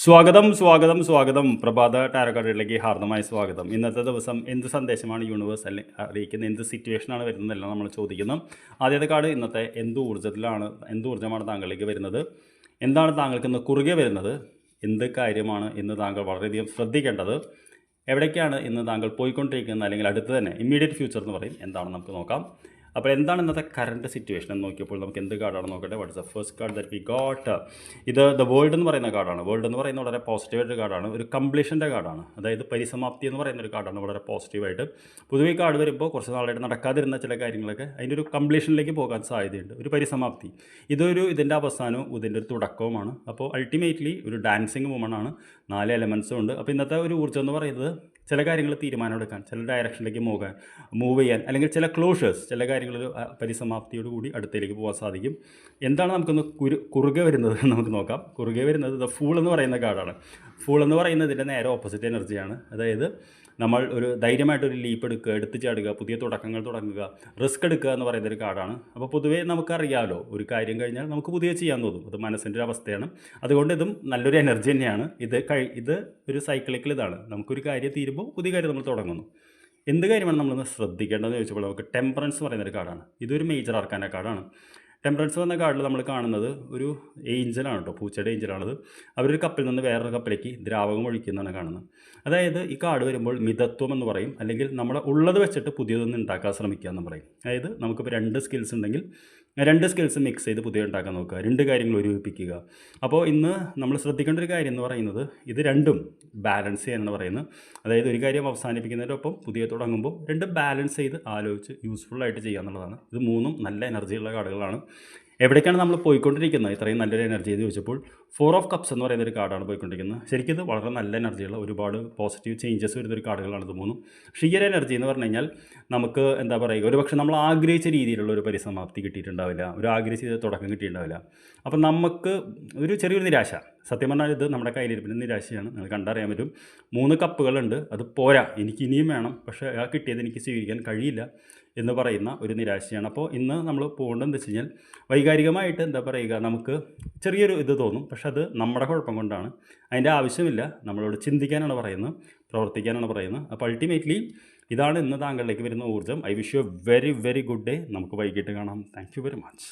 സ്വാഗതം സ്വാഗതം സ്വാഗതം പ്രഭാത ടാരോ കാർഡുകളിലേക്ക് ഹാർദമായ സ്വാഗതം. ഇന്നത്തെ ദിവസം എന്ത് സന്ദേശമാണ് യൂണിവേഴ്സ് അറിയിക്കുന്നത്, എന്ത് സിറ്റുവേഷനാണ് വരുന്നതെല്ലാം നമ്മൾ ചോദിക്കുന്നു. ആദ്യത്തെ കാർഡ് ഇന്നത്തെ എന്ത് ഊർജ്ജമാണ് താങ്കളിലേക്ക് വരുന്നത്, എന്താണ് താങ്കൾക്ക് ഇന്ന് കുറുകെ വരുന്നത്, എന്ത് കാര്യമാണ് ഇന്ന് താങ്കൾ വളരെയധികം ശ്രദ്ധിക്കേണ്ടത്, എവിടേക്കാണ് ഇന്ന് താങ്കൾ പോയിക്കൊണ്ടിരിക്കുന്നത്, അല്ലെങ്കിൽ അടുത്ത് തന്നെ ഇമ്മീഡിയറ്റ് ഫ്യൂച്ചർ എന്ന് പറയും, എന്താണെന്ന് നമുക്ക് നോക്കാം. അപ്പോൾ എന്താണ് ഇന്നത്തെ കറണ്ട് സിറ്റുവേഷൻ എന്ന് നോക്കിയപ്പോൾ നമുക്ക് എന്ത് കാർഡാണ് നോക്കട്ടെ. What's the first card that we got. ഇത് ദ വേൾഡ് എന്ന് പറയുന്ന കാർഡാണ്. വേൾഡ് എന്ന് പറയുന്ന വളരെ പോസിറ്റീവായിട്ടൊരു കാർഡാണ്, ഒരു കംപ്ലീഷൻ്റെ കാർഡാണ്. അതായത് പരിസമാപ്തി എന്ന് പറയുന്ന ഒരു കാർഡാണ്, വളരെ പോസിറ്റീവായിട്ട്. പൊതുവെ ഈ കാർഡ് വരുമ്പോൾ കുറച്ച് നാളായിട്ട് നടക്കാതിരുന്ന ചില കാര്യങ്ങളൊക്കെ അതിൻ്റെ ഒരു കംപ്ലീഷനിലേക്ക് പോകാൻ സാധ്യതയുണ്ട്. ഒരു പരിസമാപ്തി, ഇതിൻ്റെ അവസാനവും ഇതിൻ്റെ ഒരു തുടക്കവുമാണ്. അപ്പോൾ അൾട്ടിമേറ്റ്ലി ഒരു ഡാൻസിങ് വുമണാണ്, 4 എലമെൻസും ഉണ്ട്. അപ്പോൾ ഇന്നത്തെ ഒരു ഊർജ്ജം എന്ന് പറയുന്നത് ചില കാര്യങ്ങൾ തീരുമാനമെടുക്കാൻ, ചില ഡയറക്ഷനിലേക്ക് മൂവ് ചെയ്യാൻ, അല്ലെങ്കിൽ ചില ക്ലോഷേഴ്സ്, ചില കാര്യങ്ങൾ പരിസമാപ്തിയോടുകൂടി അടുത്തേക്ക് പോകാൻ സാധിക്കും. എന്താണ് നമുക്കൊന്ന് കുറുകെ വരുന്നത് നമുക്ക് നോക്കാം. കുറുകെ വരുന്നത് ദ ഫൂൾ എന്ന് പറയുന്ന കാർഡാണ്. ഫൂൾ എന്ന് പറയുന്നതിൻ്റെ നേരെ ഓപ്പോസിറ്റ് എനർജിയാണ്. അതായത് നമ്മൾ ഒരു ധൈര്യമായിട്ടൊരു ലീപ്പ് എടുക്കുക, എടുത്തു ചാടുക, പുതിയ തുടക്കങ്ങൾ തുടങ്ങുക, റിസ്ക് എടുക്കുക എന്ന് പറയുന്നൊരു കാർഡാണ്. അപ്പോൾ പൊതുവേ നമുക്കറിയാമല്ലോ, ഒരു കാര്യം കഴിഞ്ഞാൽ നമുക്ക് പുതിയ ചെയ്യാൻ തോന്നും, അത് മനസ്സിൻ്റെ ഒരു അവസ്ഥയാണ്. അതുകൊണ്ട് ഇതും നല്ലൊരു എനർജി തന്നെയാണ്. ഇത് ഒരു സൈക്ലിക്കൽ ഇതാണ്. നമുക്കൊരു കാര്യം തീരുമ്പോൾ പുതിയ കാര്യം നമ്മൾ തുടങ്ങുന്നു. എന്ത് കാര്യമാണ് നമ്മളൊന്ന് ശ്രദ്ധിക്കേണ്ടതെന്ന് ചോദിച്ചപ്പോൾ നമുക്ക് ടെമ്പറൻസ് പറയുന്നൊരു കാർഡാണ്. ഇതൊരു മേജർ ആർക്കാന കാർഡാണ്. ടെമ്പറൻസ് എന്ന കാർഡിൽ നമ്മൾ കാണുന്നത് ഒരു ഏഞ്ചലാണ് കേട്ടോ, പൂച്ചയുടെ ഏഞ്ചലാണത്. അവരൊരു കപ്പിൽ നിന്ന് വേറൊരു കപ്പിലേക്ക് ദ്രാവകം ഒഴിക്കുന്നതാണ് കാണുന്നത്. അതായത് ഈ കാർഡ് വരുമ്പോൾ മിതത്വം എന്ന് പറയും, അല്ലെങ്കിൽ നമ്മൾ ഉള്ളത് വെച്ചിട്ട് പുതിയതൊന്നും ഉണ്ടാക്കാൻ ശ്രമിക്കുക എന്ന് പറയും. അതായത് നമുക്കിപ്പോൾ 2 സ്കിൽസ് ഉണ്ടെങ്കിൽ 2 സ്കിൽസ് മിക്സ് ചെയ്ത് പുതിയ ഉണ്ടാക്കാൻ നോക്കുക, 2 കാര്യങ്ങൾ ഒരുമിപ്പിക്കുക. അപ്പോൾ ഇന്ന് നമ്മൾ ശ്രദ്ധിക്കേണ്ട ഒരു കാര്യം എന്ന് പറയുന്നത് ഇത് രണ്ടും ബാലൻസ് ചെയ്യാനാണ് പറയുന്നത്. അതായത് ഒരു കാര്യം അവസാനിപ്പിക്കുന്നതിനൊപ്പം പുതിയ തുടങ്ങുമ്പോൾ 2 ബാലൻസ് ചെയ്ത് ആലോചിച്ച് യൂസ്ഫുള്ളായിട്ട് ചെയ്യുക എന്നുള്ളതാണ്. ഇത് 3ഉം നല്ല എനർജിയുള്ള കാർഡുകളാണ്. എവിടേക്കാണ് നമ്മൾ പോയിക്കൊണ്ടിരിക്കുന്നത് ഇത്രയും നല്ലൊരു എനർജി എന്ന് ചോദിച്ചപ്പോൾ 4 ഓഫ് കപ്സ് എന്ന് പറയുന്ന ഒരു കാർഡാണ് പോയിക്കൊണ്ടിരിക്കുന്നത്. ശരിക്കും ഇത് വളരെ നല്ല എനർജിയുള്ള, ഒരുപാട് പോസിറ്റീവ് ചേഞ്ചസ് വരുന്നൊരു കാർഡുകളാണ് ഇത് 3ഉം. പക്ഷേ ഈ ഒരു എനർജി എന്ന് പറഞ്ഞു കഴിഞ്ഞാൽ നമുക്ക് എന്താ പറയുക, ഒരു പക്ഷേ നമ്മൾ ആഗ്രഹിച്ച രീതിയിലുള്ള ഒരു പരിസമാപ്തി കിട്ടിയിട്ടുണ്ടാവില്ല, ഒരു ആഗ്രഹിച്ച തുടക്കം കിട്ടിയിട്ടുണ്ടാവില്ല. അപ്പം നമുക്ക് ഒരു ചെറിയൊരു നിരാശ, സത്യം പറഞ്ഞാൽ ഇത് നമ്മുടെ കയ്യിലിരിപ്പിൻ്റെ നിരാശയാണ്. നിങ്ങൾ കണ്ടറിയാൻ പറ്റും. 3 കപ്പുകളുണ്ട്, അത് പോരാ, എനിക്ക് ഇനിയും വേണം, പക്ഷേ ആ കിട്ടിയത് എനിക്ക് സ്വീകരിക്കാൻ കഴിയില്ല എന്ന് പറയുന്ന ഒരു നിരാശയാണ്. അപ്പോൾ ഇന്ന് നമ്മൾ പോകേണ്ടതെന്ന് വെച്ച് കഴിഞ്ഞാൽ വൈകാരികമായിട്ട് എന്താ പറയുക, നമുക്ക് ചെറിയൊരു ഇത് തോന്നും, പക്ഷെ അത് നമ്മുടെ കുഴപ്പം കൊണ്ടാണ്. അതിൻ്റെ ആവശ്യമില്ല. നമ്മളോട് ചിന്തിക്കാനാണ് പറയുന്നത്, പ്രവർത്തിക്കാനാണ് പറയുന്നത്. അപ്പോൾ അൾട്ടിമേറ്റ്ലി ഇതാണ് ഇന്ന് താങ്കളിലേക്ക് വരുന്ന ഊർജ്ജം. I wish you A very very good day. നമുക്ക് വൈകിട്ട് കാണാം. Thank you very much.